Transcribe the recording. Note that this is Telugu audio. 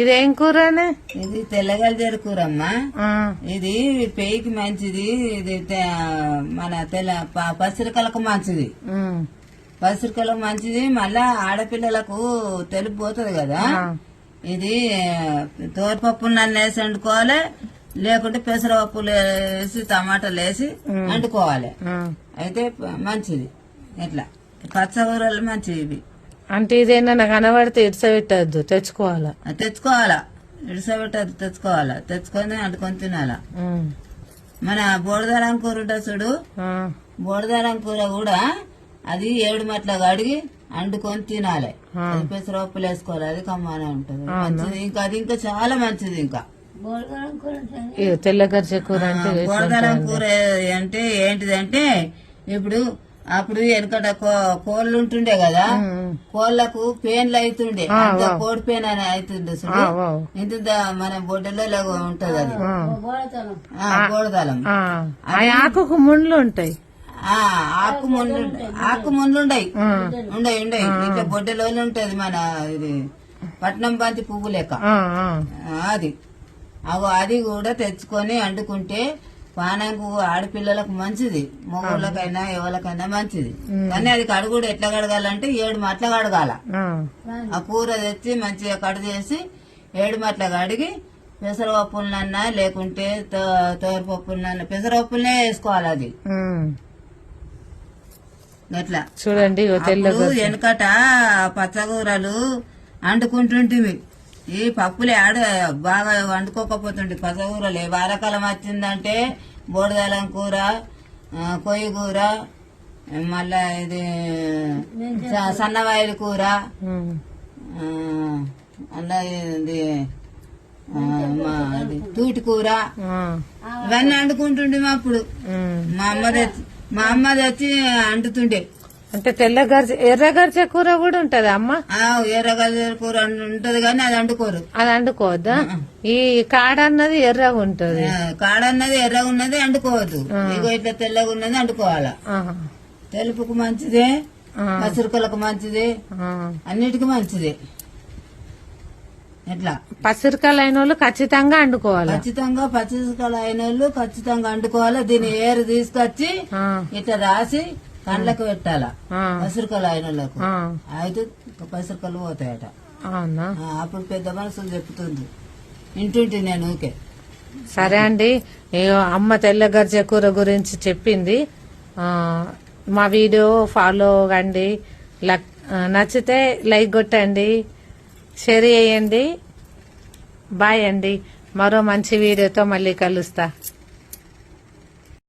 ఇదేం కూరనే? ఇది తెల్లగల్జేరు కూర అమ్మా. ఇది పేయికి మంచిది. ఇది మన పసిరికలకు మంచిది. పసిరికలకు మంచిది. మళ్ళా ఆడపిల్లలకు తెలుపు పోతుంది కదా. ఇది తోరపప్పు నన్ను వేసి వండుకోవాలి, లేకుంటే పెసరపప్పులు వేసి టమాటాలు వేసి వండుకోవాలి. అయితే మంచిది. ఎట్లా పచ్చకూరలు మంచివి ఇవి. అంటే ఇదేనా కనబడితే ఇడ్సబెట్టద్దు, తెచ్చుకోవాలా? ఇడ్సబెట్టద్దు, తెచ్చుకోవాలా. తెచ్చుకొని వండుకొని తినాలా. మన బోడదారం కూర ఉంటుంది చూడు, బోడదారం కూర కూడా అది 7 మట్ల కడిగి వండుకొని తినాలి. అది పెసరపప్పులు వేసుకోవాలి. అది కమ్మానే ఉంటది, మంచిది. ఇంకా అది ఇంకా చాలా మంచిది. ఇంకా తెల్లగర్జ కూర అంటే బోడదారం కూర అంటే ఏంటిదంటే, ఇప్పుడు అప్పుడు వెనకట కోళ్ళు ఉంటుండే కదా, కోళ్లకు పేన్లు అవుతుండే. కోడి పేన్ అని అవుతుండే చూడు. ఇంత మన బొడ్డలో ఉంటది అది బోడదలం. ఆకుకు ముండ్లు ఉంటాయి. ఆకు ముండ్లు ఉండయి. ఇట్లా బొడ్డలో ఉంటది. మన ఇది పట్నం బంతి పువ్వు లెక్క అది. అది కూడా తెచ్చుకొని వండుకుంటే పానంకు ఆడపిల్లలకు మంచిది, మగవాళ్ళకైనా ఎవరికైనా మంచిది. కానీ అది కడుగుడు ఎట్లా కడగాలంటే 7 మట్ల కడగాల. ఆ కూర తెచ్చి మంచిగా కడు చేసి 7 మట్ల కడిగి పెసరపప్పులన్నా లేకుంటే తోరపప్పులన్నా పెసరపప్పులనే వేసుకోవాలి. అది ఎట్లా చూడండి. వెనకట పచ్చకూరలు వండుకుంటుంటివి. ఈ పప్పులే బాగా వండుకోకపోతుండే పచ్చకూరలే. వారకాలం వచ్చిందంటే బోడదలం కూర, కొయ్యి కూర, మళ్ళా ఇది సన్నవాయిల కూర, అలా ఇది తూటి కూర, ఇవన్నీ వండుకుంటుండే అప్పుడు. మా అమ్మ తెచ్చి వండుతుండే. అంటే ఎర్రగర్జ కూర కూడా ఉంటది అమ్మ? ఎర్రగర్జ కూర ఉంటది కానీ అది వండుకోరు. అది వండుకోవద్దా? ఈ కాడ అన్నది ఎర్రగా ఉంటది. కాడ అన్నది ఎర్రగా ఉన్నది వండుకోవద్దు. ఇగో ఇట్లా తెల్లగా ఉన్నది వండుకోవాలా. తెలుపుకు మంచిదే, పసురుకలకు మంచిది, అన్నిటికీ మంచిది. ఎట్లా పసిరికలు అయిన వాళ్ళు ఖచ్చితంగా వండుకోవాలి. ఖచ్చితంగా పసిరికలు అయిన వాళ్ళు ఖచ్చితంగా వండుకోవాలి. దీన్ని ఏరు తీసుకొచ్చి ఇట్లా రాసి కండ్లకు పెట్టాలా పసిరికలు అయిన వాళ్ళకు. అయితే పసిరికలు పోతాయట. అప్పుడు పెద్ద మనసులు చెప్తుంది, వింటుంటే నేను. ఊకే సరే అండి. అమ్మ తెల్లగర్జ కూర గురించి చెప్పింది. మా వీడియో ఫాలో కండి. నచ్చితే లైక్ కొట్టండి, షేర్ చేయండి. బాయ్ అండి. మరో మంచి వీడియోతో మళ్ళీ కలుస్తా.